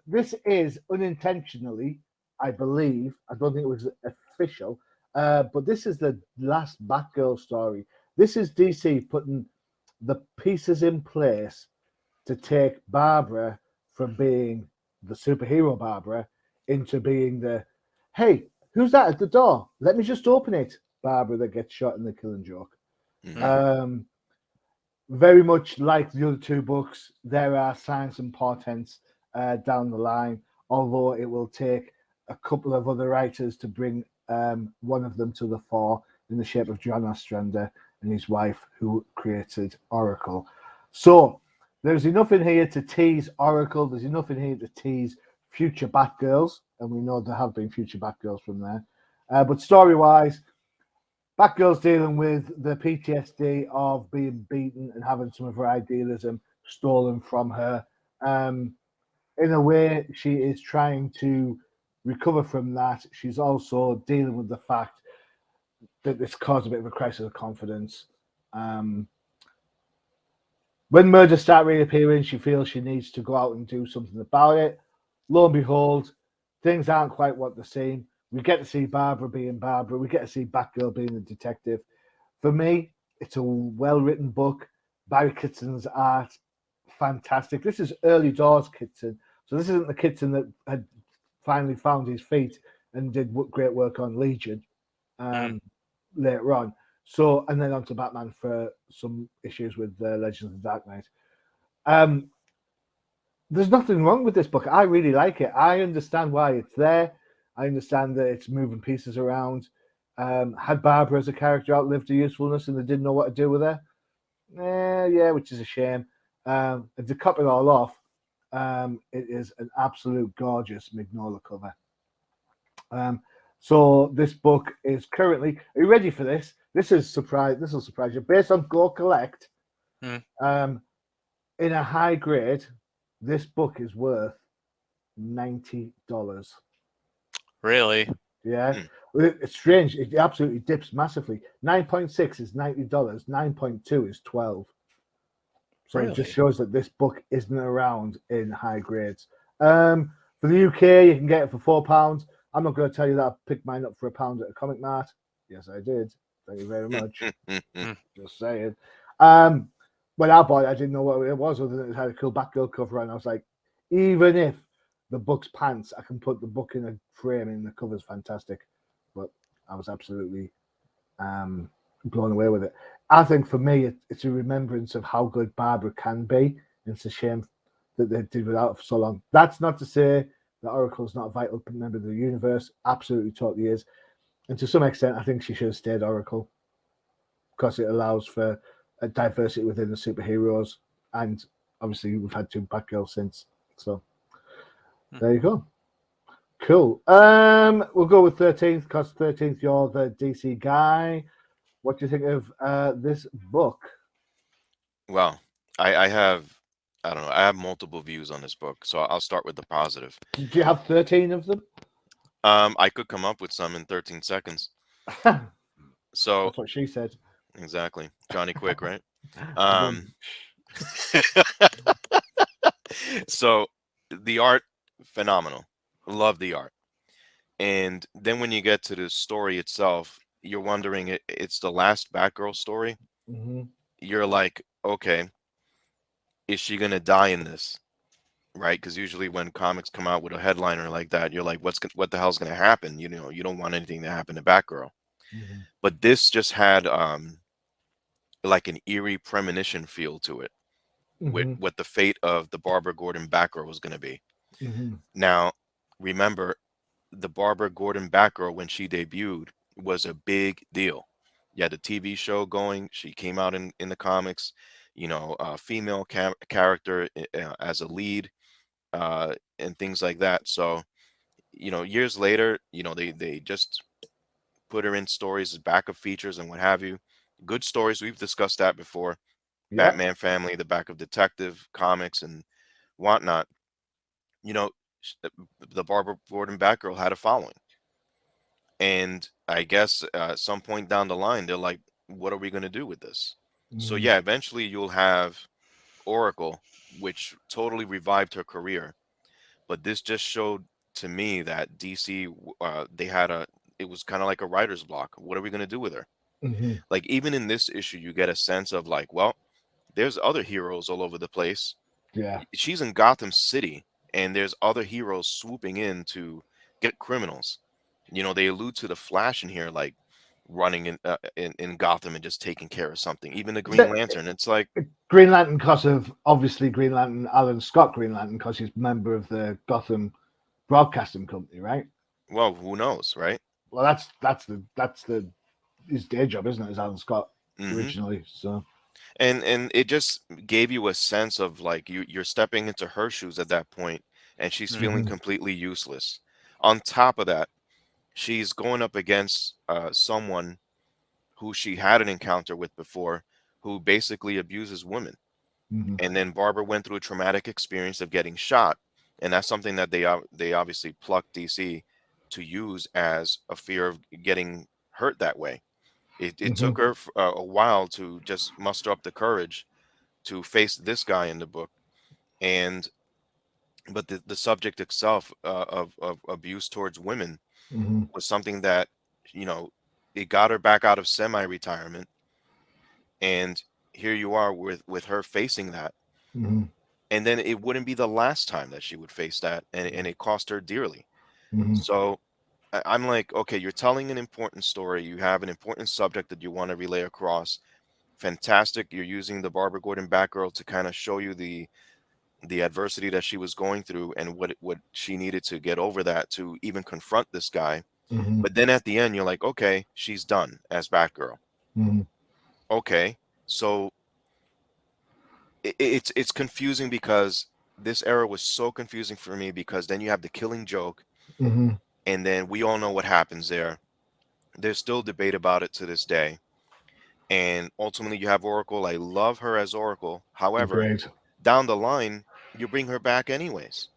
this is unintentionally, I believe, I don't think it was official, but this is the last Batgirl story. This is DC putting the pieces in place to take Barbara from being the superhero Barbara into being the, hey, who's that at the door? Let me just open it. Barbara that gets shot in The Killing Joke. Very much like the other two books, there are signs and portents down the line, although it will take a couple of other writers to bring one of them to the fore in the shape of John Ostrander and his wife, who created Oracle. So there's enough in here to tease Oracle. There's enough in here to tease future Batgirls, and we know there have been future Batgirls from there. But story-wise, Batgirl's dealing with the PTSD of being beaten and having some of her idealism stolen from her. In a way, she is trying to recover from that. She's also dealing with the fact that this caused a bit of a crisis of confidence. When murders start reappearing, she feels she needs to go out and do something about it. Lo and behold, things aren't quite what they seem. We get to see Barbara being Barbara. We get to see Batgirl being a detective. For me, it's a well-written book. Barry Kitson's art, fantastic. This is early doors Kitson. So this isn't the Kitson that had finally found his feet and did great work on Legion later on. So, and then on to Batman for some issues with Legends of the Dark Knight. There's nothing wrong with this book. I really like it. I understand why it's there. I understand that it's moving pieces around. Had Barbara as a character outlived her usefulness and they didn't know what to do with her? Yeah, which is a shame. And to cap it all off, it is an absolute gorgeous Mignola cover. So this book is currently. Are you ready for this? This is surprise. This will surprise you. Based on Go Collect, in a high grade, this book is worth $90. Really? Yeah. It's strange. It absolutely dips massively. 9.6 is $90. 9.2 is 12. So Really? it just shows that this book isn't around in high grades. For the UK, you can get it for £4. I'm not going to tell you that I picked mine up for £1 at a comic mart. Yes, I did. Thank you very much. Just saying. Um, when I bought it, I didn't know what it was other than it had a cool Batgirl cover, and I was like, even if the book's pants, I can put the book in a frame, and the cover's fantastic. But I was absolutely blown away with it. I think for me, it's a remembrance of how good Barbara can be. And it's a shame that they did without her for so long. That's not to say that Oracle's not a vital member of the universe. Absolutely, totally is. And to some extent, I think she should have stayed Oracle because it allows for a diversity within the superheroes. And obviously, we've had two Batgirls since. So there you go. Cool. We'll go with 13th because 13th, you're the DC guy. What do you think of this book? Well, I have, I don't know, I have multiple views on this book, so I'll start with the positive. Do you have 13 of them? I could come up with some in 13 seconds. That's So what she said. exactly, Johnny Quick, right? Boom. Um, so the art, phenomenal. Love the art. And then when you get to the story itself, you're wondering it's the last Batgirl story. Mm-hmm. You're like, okay, is she gonna die in this? Right? Because usually when comics come out with a headliner like that, you're like, what the hell's gonna happen? You know, you don't want anything to happen to Batgirl. Mm-hmm. But this just had like an eerie premonition feel to it with Mm-hmm. what the fate of the Barbara Gordon Batgirl was gonna be. Mm-hmm. Now, remember, the Barbara Gordon Batgirl when she debuted was a big deal. You had the TV show going. She came out in the comics, you know, a female character as a lead, and things like that. So, you know, years later, you know, they just put her in stories as backup features and what have you. Good stories. We've discussed that before. Yep. Batman Family, the back of Detective Comics, and whatnot. You know, the Barbara Gordon Batgirl had a following. And I guess at some point down the line, they're like, what are we going to do with this? So, Mm-hmm. yeah, eventually you'll have Oracle, which totally revived her career. But this just showed to me that DC, they had it was kind of like a writer's block. What are we going to do with her? Mm-hmm. Like, even in this issue, you get a sense of like, well, there's other heroes all over the place. Yeah. She's in Gotham City, and there's other heroes swooping in to get criminals. You know, they allude to the Flash in here, like running in Gotham and just taking care of something. Even the Green The, Lantern, it's like, Green Lantern, because of obviously Green Lantern, Alan Scott Green Lantern, because he's a member of the Gotham Broadcasting Company, right? well, who knows, right? Well, that's the his day job, isn't it? As Alan Scott hmm originally. So. And it just gave you a sense of like you're stepping into her shoes at that point, and she's feeling Mm-hmm. completely useless. On top of that, she's going up against someone who she had an encounter with before, who basically abuses women. Mm-hmm. And then Barbara went through a traumatic experience of getting shot, and that's something that they obviously plucked DC to use as a fear of getting hurt that way. It Mm-hmm. took her a while to just muster up the courage to face this guy in the book, and but the subject itself of abuse towards women Mm-hmm. was something that, you know, it got her back out of semi-retirement, and here you are with her facing that, Mm-hmm. and then it wouldn't be the last time that she would face that, and it cost her dearly. Mm-hmm. So I'm like, okay, you're telling an important story, you have an important subject that you want to relay across. Fantastic, you're using the Barbara Gordon Batgirl to kind of show you the adversity that she was going through and what she needed to get over that to even confront this guy. Mm-hmm. But then at the end, you're like, okay, she's done as Batgirl. Mm-hmm. Okay, so it's confusing because this era was so confusing for me because then you have the Killing Joke, Mm-hmm. and then we all know what happens there. There's still debate about it to this day, and ultimately you have Oracle. I love her as Oracle. However, Agreed. down the line, you bring her back anyways.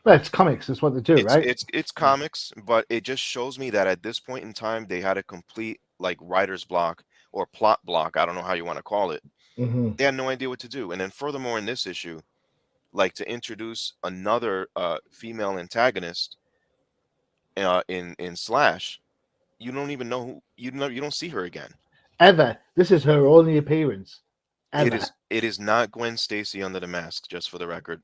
Well, it's comics. That's what they do, It's right? it's it's comics, but it just shows me that at this point in time they had a complete like writer's block or plot block. I don't know how you want to call it. Mm-hmm. They had no idea what to do. And then furthermore, in this issue, like to introduce another female antagonist in Slash, you don't even know who you don't see her again. Ever. This is her only appearance. Ever. It is not Gwen Stacy under the mask, just for the record.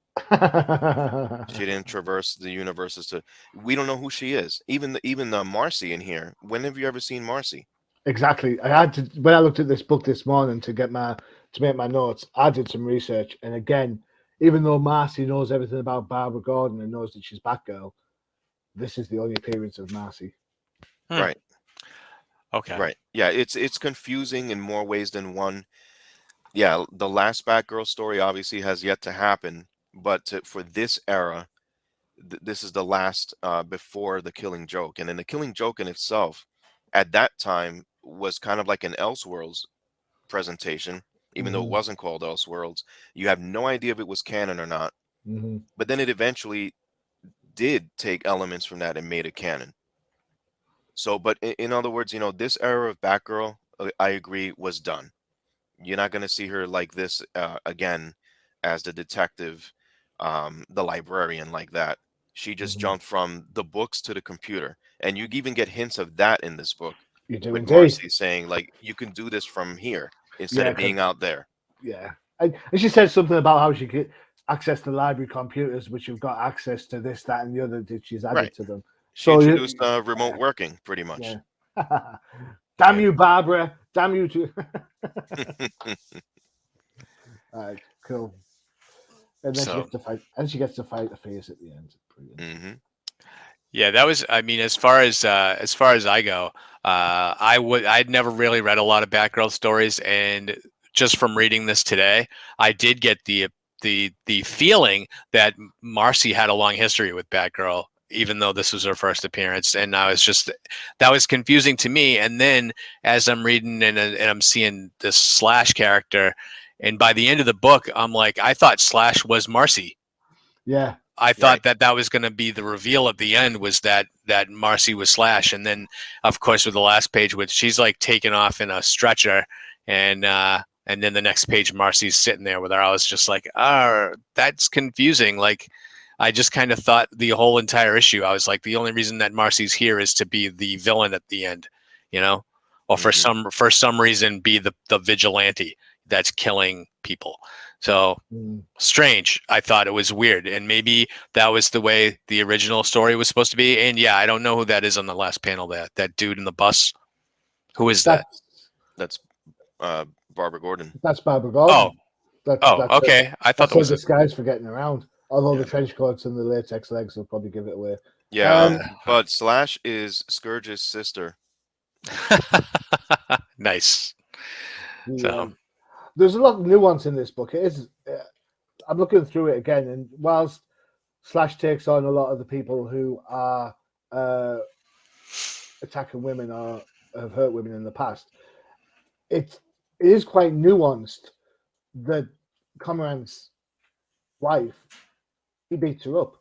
She didn't traverse the universes to. We don't know who she is. Even the Marcy in here. When have you ever seen Marcy? Exactly. I had to when I looked at this book this morning to make my notes. I did some research, and again, even though Marcy knows everything about Barbara Gordon and knows that she's Batgirl, this is the only appearance of Marcy. Right. Okay. Right. Yeah. It's confusing in more ways than one. Yeah. The last Batgirl story obviously has yet to happen, but for this era, this is the last before the Killing Joke, and then the Killing Joke in itself, at that time, was kind of like an Elseworlds presentation, even though it Mm-hmm. wasn't called Elseworlds. You have no idea if it was canon or not. Mm-hmm. But then it eventually did take elements from that and made it canon. So, but in other words, this era of Batgirl, I agree, was done. You're not going to see her like this again as the detective, the librarian like that. She just Mm-hmm. jumped from the books to the computer. And you even get hints of that in this book You do with indeed. Marcy saying, like, you can do this from here instead Yeah, of being out there. yeah. And she said something about how she could access the library computers, which have got access to this, that, and the other that she's added Right. to them. She So, introduced remote working pretty much. yeah. Damn Yeah. you, Barbara. Damn you too. All right, cool. And then she So gets to fight. And she gets to fight the face at the end. Brilliant. Hmm. yeah, that was. I mean, as far as I go, I'd never really read a lot of Batgirl stories, and just from reading this today, I did get the feeling that Marcy had a long history with Batgirl, even though this was her first appearance, and I was just that was confusing to me. And then as I'm reading and I'm seeing this Slash character, and by the end of the book, I'm like, I thought Slash was Marcy. Yeah. I Right. thought that was going to be the reveal at the end, was that Marcy was Slash, and then of course with the last page, with she's like taken off in a stretcher, and then the next page Marcy's sitting there with her. I was just like, oh, that's confusing. Like I just kind of thought the whole entire issue, I was like, the only reason that Marcy's here is to be the villain at the end, you know, or for Hmm. some reason be the vigilante that's killing people. So Mm. strange. I thought it was weird, and maybe that was the way the original story was supposed to be. And yeah, I don't know who that is on the last panel. That dude in the bus. Who is that? That's That's Barbara Gordon. Barbara Oh, Gordon. That's oh, that's her, okay. I thought that's that her was a. disguise for getting around. Although the Yeah. trench coats and the latex legs will probably give it away. Yeah. But Slash is Scourge's sister. Nice. The, So there's a lot of nuance in this book. It is. I'm looking through it again, and whilst Slash takes on a lot of the people who are attacking women or have hurt women in the past, it is quite nuanced that Conran's wife, he beats her up.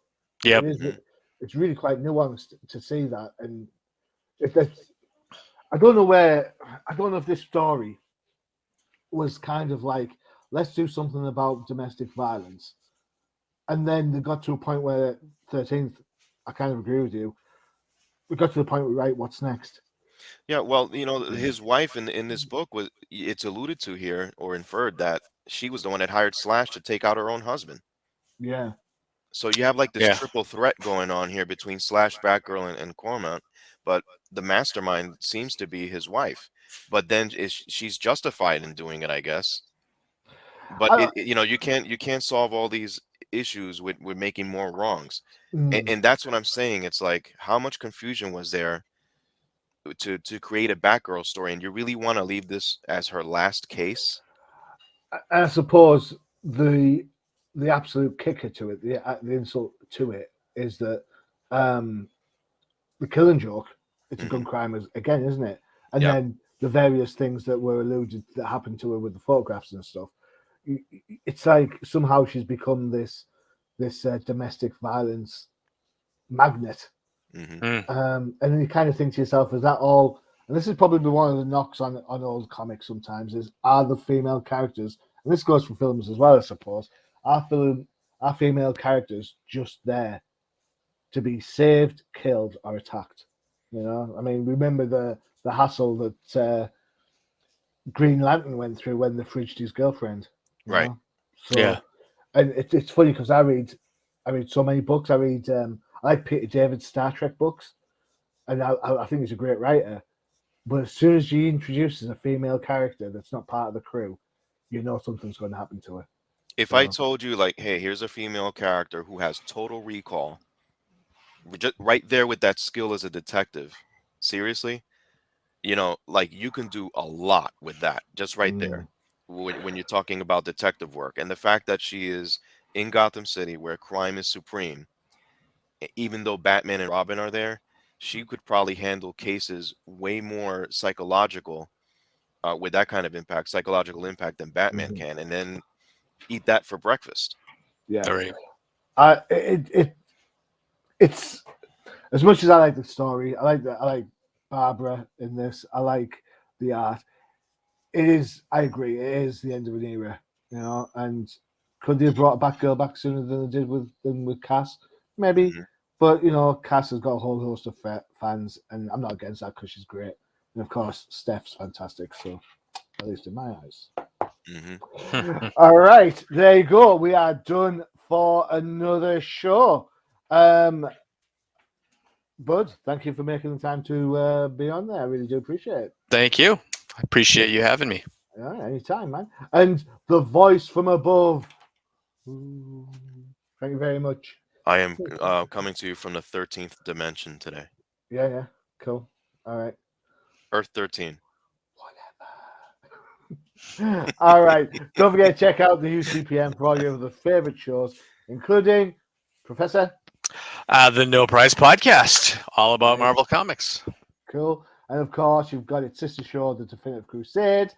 yep. It is. Mhm. It's really quite nuanced to see that, and if that's, I don't know where. I don't know if this story was kind of like, let's do something about domestic violence, and then they got to a point where 13th. I kind of agree with you. We got to the point where, right, what's next? Yeah. Well, his wife in this book it's alluded to here or inferred that she was the one that hired Slash to take out her own husband. Yeah. So you have like this Yeah. triple threat going on here between Slash, Batgirl, and Cormont, but the mastermind seems to be his wife. But then she's justified in doing it, I guess. But I, you can't solve all these issues with making more wrongs, and, mm, and that's what I'm saying. It's like how much confusion was there to create a Batgirl story, and you really want to leave this as her last case? I suppose the absolute kicker to it, the insult to it, is that um, the killing joke. It's a gun Hmm. crime again, isn't it? And Yep. then the various things that were alluded that happened to her with the photographs and stuff. It's like somehow she's become this domestic violence magnet. Hmm. Mm. And then you kind of think to yourself, is that all? And this is probably one of the knocks on old comics sometimes is, are the female characters, and this goes for films as well, I suppose, are Our female characters just there to be saved, killed, or attacked. You know, I mean, remember the hassle that Green Lantern went through when they fridged his girlfriend. You Right. know, so Yeah. and it's funny because I read so many books. I like Peter David's Star Trek books, and I think he's a great writer. But as soon as she introduces a female character that's not part of the crew, you know something's going to happen to her. If I So, told you, like, hey, here's a female character who has total recall, just right there with that skill as a detective, seriously, like you can do a lot with that just right there mm, when you're talking about detective work. And the fact that she is in Gotham City where crime is supreme, even though Batman and Robin are there, she could probably handle cases way more psychological, with that kind of impact, psychological impact, than Batman mhm. can, and then eat that for breakfast. Yeah, All right. it's as much as I like the story. I like Barbara in this. I like the art. It is. I agree. It is the end of an era, you know. And could they have brought Batgirl back sooner than they did with Cass? Maybe, Hmm. but you know, Cass has got a whole host of fans, and I'm not against that because she's great. And of course, Steph's fantastic. So, at least in my eyes. Hmm. All right, there you go. We are done for another show. Bud, thank you for making the time to be on there. I really do appreciate it. Thank you. I appreciate you having me. Yeah, anytime, man. And the voice from above. Ooh, thank you very much. I am coming to you from the 13th dimension today. Yeah, yeah, cool. All right. Earth 13. All right. Don't forget to check out the UCPM for all your other favorite shows, including Professor. The No Price Podcast, all about Right. Marvel Comics. Cool. And of course, you've got its sister show, The Definitive Crusade,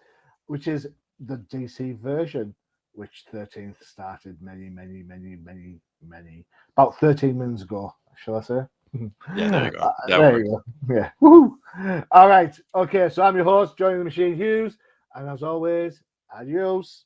which is the DC version, which 13th started about 13 minutes ago, shall I say? Yeah, there you go. That There works. you go. Yeah. Woohoo. All right. Okay. So I'm your host, Joining the Machine Hughes. And as always, adios.